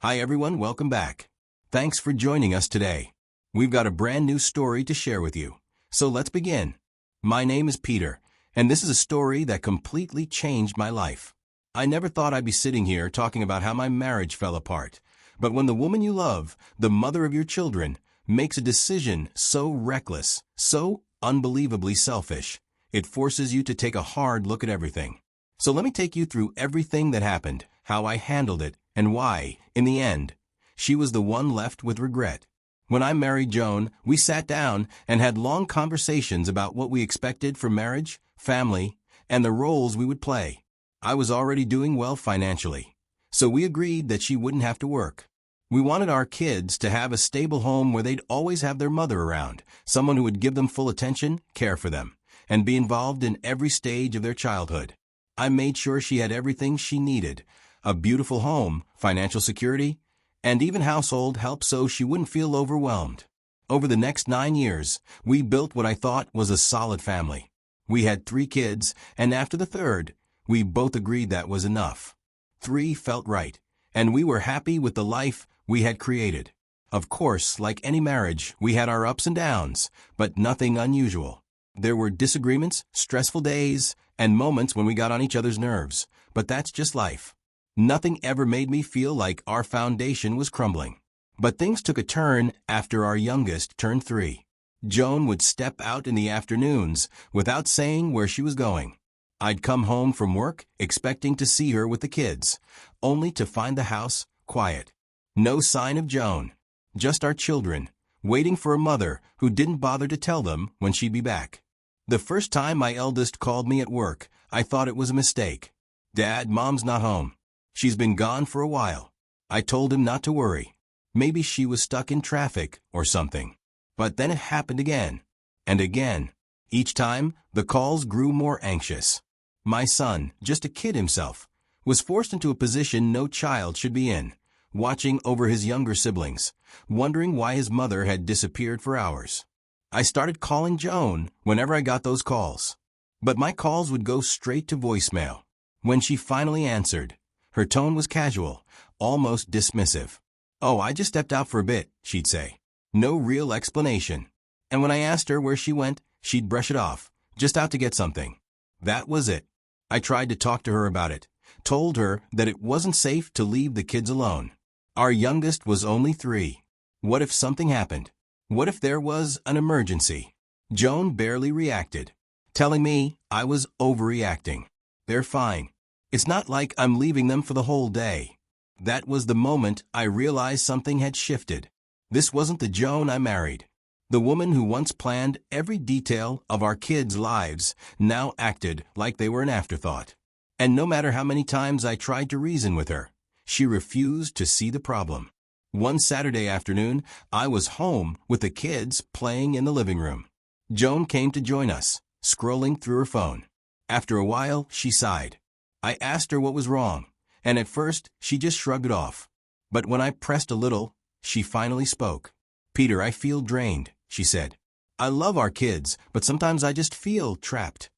Hi everyone, welcome back. Thanks for joining us today. We've got a brand new story to share with you. So let's begin. My name is Peter, and this is a story that completely changed my life. I never thought I'd be sitting here talking about how my marriage fell apart. But when the woman you love, the mother of your children, makes a decision so reckless, so unbelievably selfish, it forces you to take a hard look at everything. So let me take you through everything that happened, how I handled it, and why, in the end, she was the one left with regret. When I married Joan, we sat down and had long conversations about what we expected from marriage, family, and the roles we would play. I was already doing well financially, so we agreed that she wouldn't have to work. We wanted our kids to have a stable home where they'd always have their mother around, someone who would give them full attention, care for them, and be involved in every stage of their childhood. I made sure she had everything she needed, a beautiful home, financial security, and even household help so she wouldn't feel overwhelmed. Over the next 9 years, we built what I thought was a solid family. We had 3 kids, and after the third, we both agreed that was enough. 3 felt right, and we were happy with the life we had created. Of course, like any marriage, we had our ups and downs, but nothing unusual. There were disagreements, stressful days, and moments when we got on each other's nerves, but that's just life. Nothing ever made me feel like our foundation was crumbling. But things took a turn after our youngest turned 3. Joan would step out in the afternoons without saying where she was going. I'd come home from work expecting to see her with the kids, only to find the house quiet. No sign of Joan. Just our children, waiting for a mother who didn't bother to tell them when she'd be back. The first time my eldest called me at work, I thought it was a mistake. "Dad, Mom's not home. She's been gone for a while." I told him not to worry. Maybe she was stuck in traffic or something. But then it happened again. And again. Each time, the calls grew more anxious. My son, just a kid himself, was forced into a position no child should be in, watching over his younger siblings, wondering why his mother had disappeared for hours. I started calling Joan whenever I got those calls. But my calls would go straight to voicemail. When she finally answered, her tone was casual, almost dismissive. "Oh, I just stepped out for a bit," she'd say. No real explanation. And when I asked her where she went, she'd brush it off, just out to get something. That was it. I tried to talk to her about it, told her that it wasn't safe to leave the kids alone. Our youngest was only 3. What if something happened? What if there was an emergency? Joan barely reacted, telling me I was overreacting. "They're fine. It's not like I'm leaving them for the whole day." That was the moment I realized something had shifted. This wasn't the Joan I married. The woman who once planned every detail of our kids' lives now acted like they were an afterthought. And no matter how many times I tried to reason with her, she refused to see the problem. One Saturday afternoon, I was home with the kids playing in the living room. Joan came to join us, scrolling through her phone. After a while, she sighed. I asked her what was wrong, and at first, she just shrugged it off. But when I pressed a little, she finally spoke. "Peter, I feel drained," she said. "I love our kids, but sometimes I just feel trapped."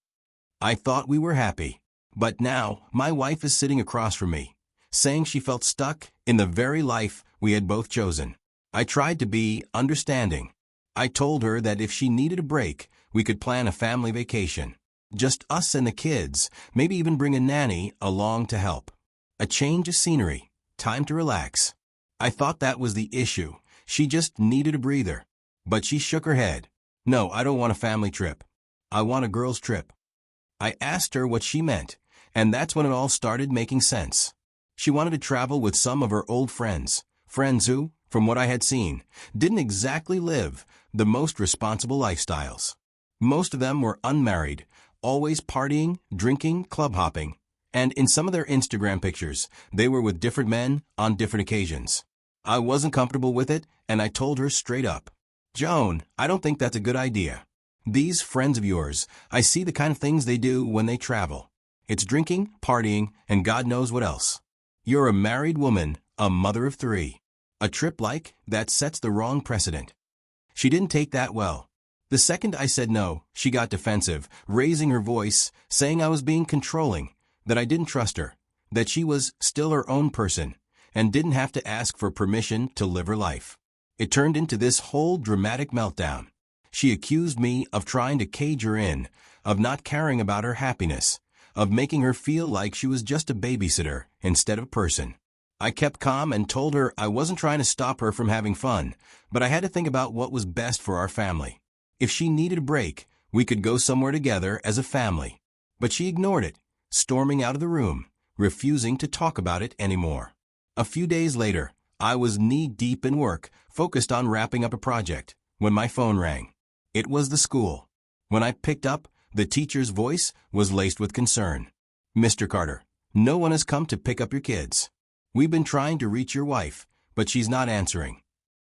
I thought we were happy. But now, my wife is sitting across from me, saying she felt stuck in the very life we had both chosen. I tried to be understanding. I told her that if she needed a break, we could plan a family vacation. Just us and the kids, maybe even bring a nanny along to help. A change of scenery, time to relax. I thought that was the issue. She just needed a breather. But she shook her head. "No, I don't want a family trip. I want a girls' trip." I asked her what she meant, and that's when it all started making sense. She wanted to travel with some of her old friends who, from what I had seen, didn't exactly live the most responsible lifestyles. Most of them were unmarried, always partying, drinking, club hopping, and in some of their Instagram pictures, they were with different men on different occasions. I wasn't comfortable with it, and I told her straight up, "Joan, I don't think that's a good idea. These friends of yours, I see the kind of things they do when they travel. It's drinking, partying, and God knows what else. You're a married woman, a mother of 3. A trip like that sets the wrong precedent." She didn't take that well. The second I said no, she got defensive, raising her voice, saying I was being controlling, that I didn't trust her, that she was still her own person, and didn't have to ask for permission to live her life. It turned into this whole dramatic meltdown. She accused me of trying to cage her in, of not caring about her happiness, of making her feel like she was just a babysitter instead of a person. I kept calm and told her I wasn't trying to stop her from having fun, but I had to think about what was best for our family. If she needed a break, we could go somewhere together as a family. But she ignored it, storming out of the room, refusing to talk about it anymore. A few days later, I was knee-deep in work, focused on wrapping up a project, when my phone rang. It was the school. When I picked up, the teacher's voice was laced with concern. "Mr. Carter, no one has come to pick up your kids. We've been trying to reach your wife, but she's not answering."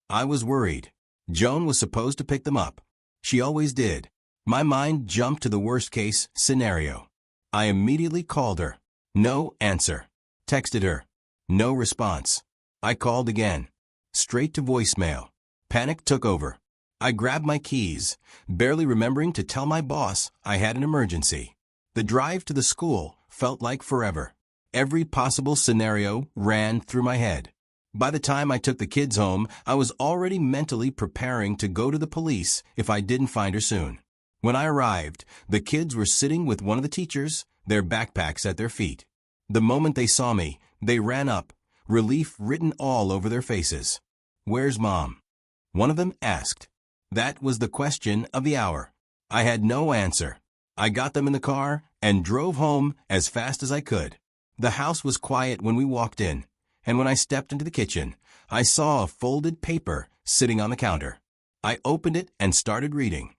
I was worried. Joan was supposed to pick them up. She always did. My mind jumped to the worst-case scenario. I immediately called her. No answer. Texted her. No response. I called again. Straight to voicemail. Panic took over. I grabbed my keys, barely remembering to tell my boss I had an emergency. The drive to the school felt like forever. Every possible scenario ran through my head. By the time I took the kids home, I was already mentally preparing to go to the police if I didn't find her soon. When I arrived, the kids were sitting with one of the teachers, their backpacks at their feet. The moment they saw me, they ran up, relief written all over their faces. "Where's Mom?" one of them asked. That was the question of the hour. I had no answer. I got them in the car and drove home as fast as I could. The house was quiet when we walked in, and when I stepped into the kitchen, I saw a folded paper sitting on the counter. I opened it and started reading.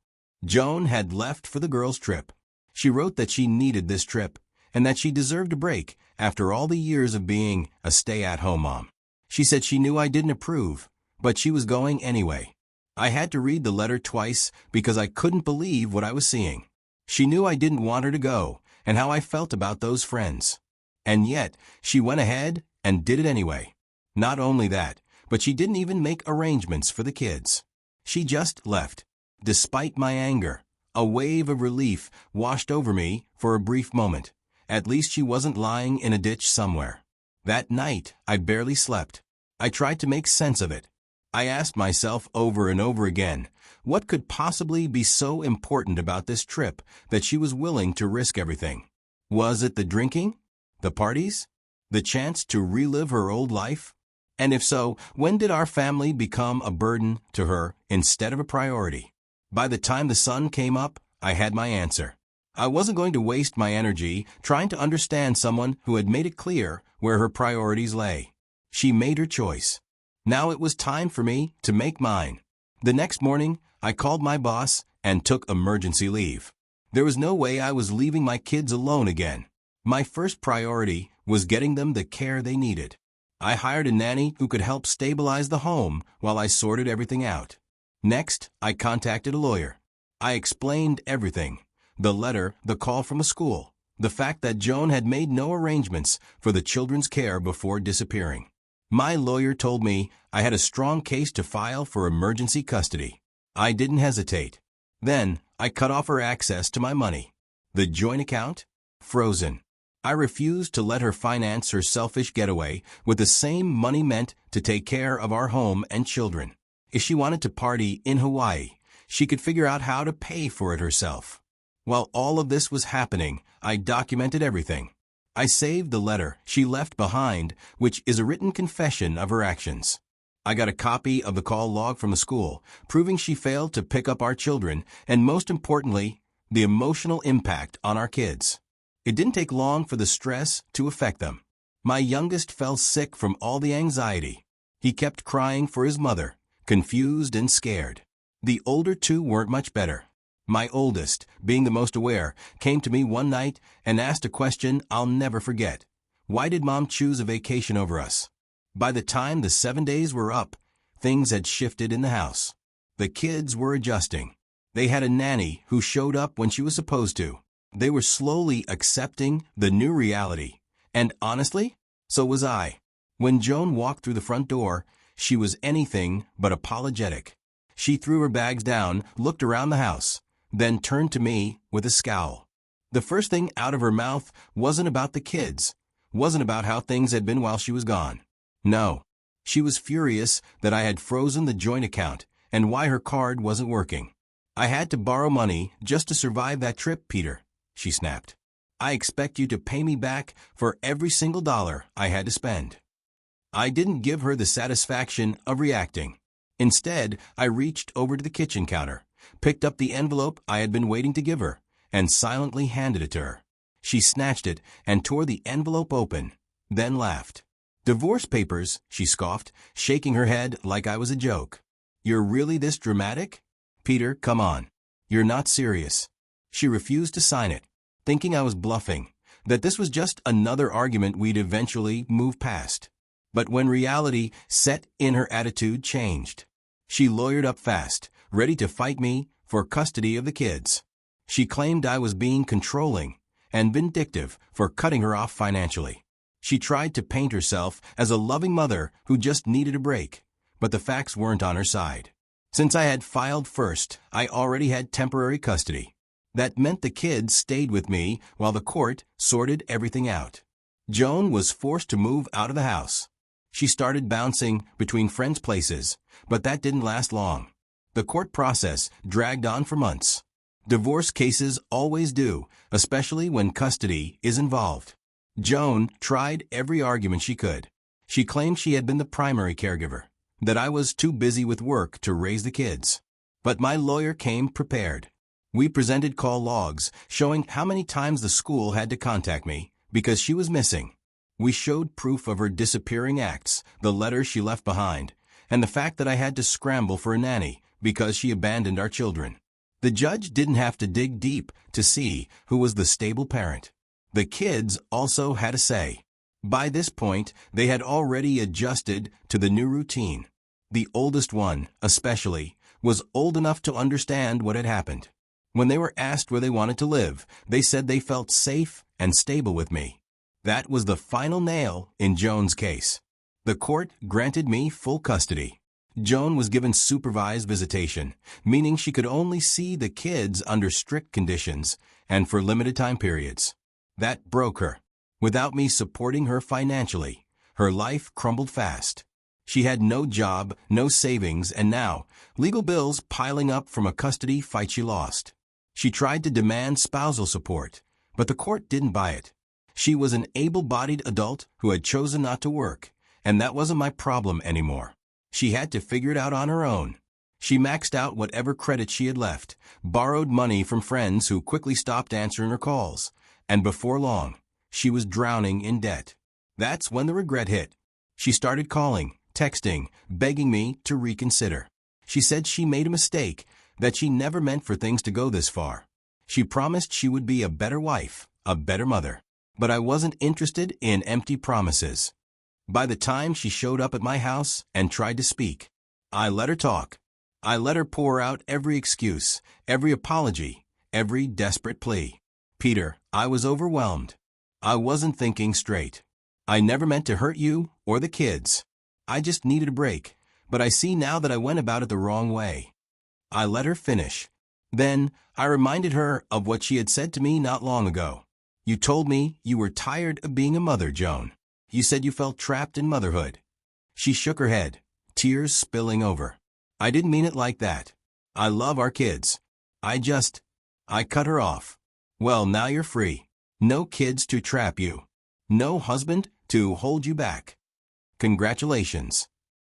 Joan had left for the girls' trip. She wrote that she needed this trip and that she deserved a break after all the years of being a stay-at-home mom. She said she knew I didn't approve, but she was going anyway. I had to read the letter twice because I couldn't believe what I was seeing. She knew I didn't want her to go and how I felt about those friends. And yet, she went ahead and did it anyway. Not only that, but she didn't even make arrangements for the kids. She just left. Despite my anger, a wave of relief washed over me for a brief moment. At least she wasn't lying in a ditch somewhere. That night, I barely slept. I tried to make sense of it. I asked myself over and over again, what could possibly be so important about this trip that she was willing to risk everything? Was it the drinking? The parties? The chance to relive her old life? And if so, when did our family become a burden to her instead of a priority? By the time the sun came up, I had my answer. I wasn't going to waste my energy trying to understand someone who had made it clear where her priorities lay. She made her choice. Now it was time for me to make mine. The next morning, I called my boss and took emergency leave. There was no way I was leaving my kids alone again. My first priority was getting them the care they needed. I hired a nanny who could help stabilize the home while I sorted everything out. Next, I contacted a lawyer. I explained everything. The letter, the call from a school, the fact that Joan had made no arrangements for the children's care before disappearing. My lawyer told me I had a strong case to file for emergency custody. I didn't hesitate. Then, I cut off her access to my money. The joint account? Frozen. I refused to let her finance her selfish getaway with the same money meant to take care of our home and children. If she wanted to party in Hawaii, she could figure out how to pay for it herself. While all of this was happening, I documented everything. I saved the letter she left behind, which is a written confession of her actions. I got a copy of the call log from the school, proving she failed to pick up our children, and most importantly, the emotional impact on our kids. It didn't take long for the stress to affect them. My youngest fell sick from all the anxiety. He kept crying for his mother, confused and scared. The older two weren't much better. My oldest, being the most aware, came to me one night and asked a question I'll never forget. Why did Mom choose a vacation over us? By the time the 7 days were up, things had shifted in the house. The kids were adjusting. They had a nanny who showed up when she was supposed to. They were slowly accepting the new reality. And honestly, so was I. When Joan walked through the front door, she was anything but apologetic. She threw her bags down, looked around the house, then turned to me with a scowl. The first thing out of her mouth wasn't about the kids, wasn't about how things had been while she was gone. No. She was furious that I had frozen the joint account and why her card wasn't working. I had to borrow money just to survive that trip, Peter, she snapped. I expect you to pay me back for every single dollar I had to spend. I didn't give her the satisfaction of reacting. Instead, I reached over to the kitchen counter, picked up the envelope I had been waiting to give her, and silently handed it to her. She snatched it and tore the envelope open, then laughed. Divorce papers, she scoffed, shaking her head like I was a joke. You're really this dramatic? Peter, come on. You're not serious. She refused to sign it, thinking I was bluffing, that this was just another argument we'd eventually move past. But when reality set in, her attitude changed. She lawyered up fast, ready to fight me for custody of the kids. She claimed I was being controlling and vindictive for cutting her off financially. She tried to paint herself as a loving mother who just needed a break, but the facts weren't on her side. Since I had filed first, I already had temporary custody. That meant the kids stayed with me while the court sorted everything out. Joan was forced to move out of the house. She started bouncing between friends' places, but that didn't last long. The court process dragged on for months. Divorce cases always do, especially when custody is involved. Joan tried every argument she could. She claimed she had been the primary caregiver, that I was too busy with work to raise the kids. But my lawyer came prepared. We presented call logs showing how many times the school had to contact me because she was missing. We showed proof of her disappearing acts, the letters she left behind, and the fact that I had to scramble for a nanny because she abandoned our children. The judge didn't have to dig deep to see who was the stable parent. The kids also had a say. By this point, they had already adjusted to the new routine. The oldest one, especially, was old enough to understand what had happened. When they were asked where they wanted to live, they said they felt safe and stable with me. That was the final nail in Joan's case. The court granted me full custody. Joan was given supervised visitation, meaning she could only see the kids under strict conditions and for limited time periods. That broke her. Without me supporting her financially, her life crumbled fast. She had no job, no savings, and now, legal bills piling up from a custody fight she lost. She tried to demand spousal support, but the court didn't buy it. She was an able-bodied adult who had chosen not to work, and that wasn't my problem anymore. She had to figure it out on her own. She maxed out whatever credit she had left, borrowed money from friends who quickly stopped answering her calls, and before long, she was drowning in debt. That's when the regret hit. She started calling, texting, begging me to reconsider. She said she made a mistake, that she never meant for things to go this far. She promised she would be a better wife, a better mother. But I wasn't interested in empty promises. By the time she showed up at my house and tried to speak, I let her talk. I let her pour out every excuse, every apology, every desperate plea. Peter, I was overwhelmed. I wasn't thinking straight. I never meant to hurt you or the kids. I just needed a break, but I see now that I went about it the wrong way. I let her finish. Then, I reminded her of what she had said to me not long ago. You told me you were tired of being a mother, Joan. You said you felt trapped in motherhood. She shook her head, tears spilling over. I didn't mean it like that. I love our kids. I cut her off. Well, now you're free. No kids to trap you. No husband to hold you back. Congratulations.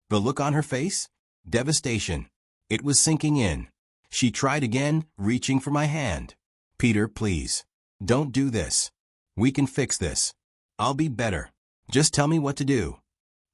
The look on her face? Devastation. It was sinking in. She tried again, reaching for my hand. Peter, please. Don't do this. We can fix this. I'll be better. Just tell me what to do.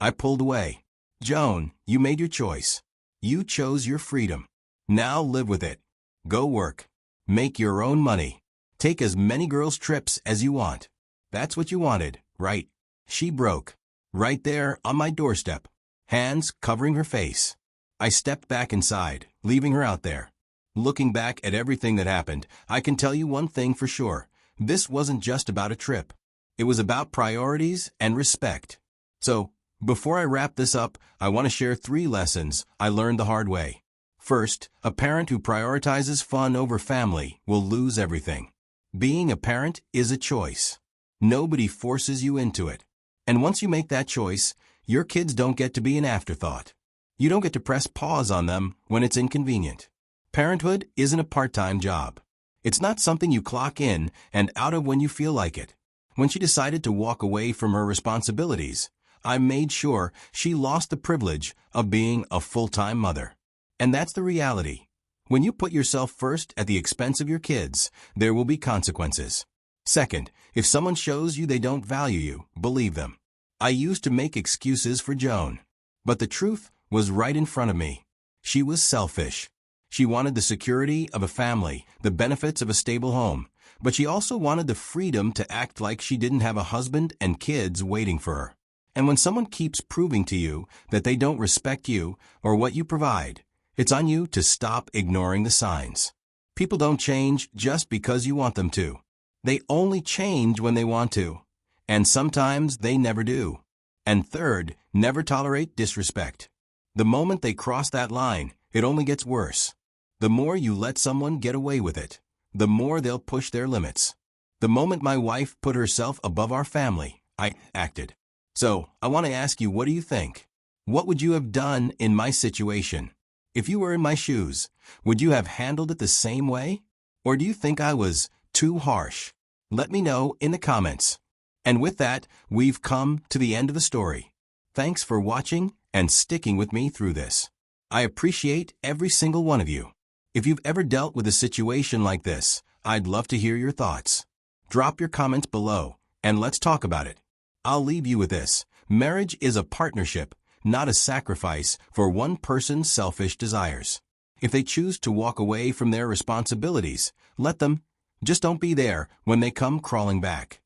I pulled away. Joan, you made your choice. You chose your freedom. Now live with it. Go work. Make your own money. Take as many girls' trips as you want. That's what you wanted, right? She broke. Right there on my doorstep. Hands covering her face. I stepped back inside, leaving her out there. Looking back at everything that happened, I can tell you one thing for sure. This wasn't just about a trip. It was about priorities and respect. So, before I wrap this up, I want to share 3 lessons I learned the hard way. First, a parent who prioritizes fun over family will lose everything. Being a parent is a choice. Nobody forces you into it. And once you make that choice, Your kids don't get to be an afterthought. You don't get to press pause on them when it's inconvenient. Parenthood isn't a part-time job. It's not something you clock in and out of when you feel like it. When she decided to walk away from her responsibilities, I made sure she lost the privilege of being a full-time mother. And that's the reality. When you put yourself first at the expense of your kids, there will be consequences. Second, if someone shows you they don't value you, believe them. I used to make excuses for Joan. But the truth was right in front of me. She was selfish. She wanted the security of a family, the benefits of a stable home, but she also wanted the freedom to act like she didn't have a husband and kids waiting for her. And when someone keeps proving to you that they don't respect you or what you provide, it's on you to stop ignoring the signs. People don't change just because you want them to. They only change when they want to. And sometimes they never do. And third, never tolerate disrespect. The moment they cross that line, it only gets worse. The more you let someone get away with it, the more they'll push their limits. The moment my wife put herself above our family, I acted. So, I want to ask you, what do you think? What would you have done in my situation? If you were in my shoes, would you have handled it the same way? Or do you think I was too harsh? Let me know in the comments. And with that, we've come to the end of the story. Thanks for watching and sticking with me through this. I appreciate every single one of you. If you've ever dealt with a situation like this, I'd love to hear your thoughts. Drop your comments below, and let's talk about it. I'll leave you with this. Marriage is a partnership, not a sacrifice for one person's selfish desires. If they choose to walk away from their responsibilities, let them. Just don't be there when they come crawling back.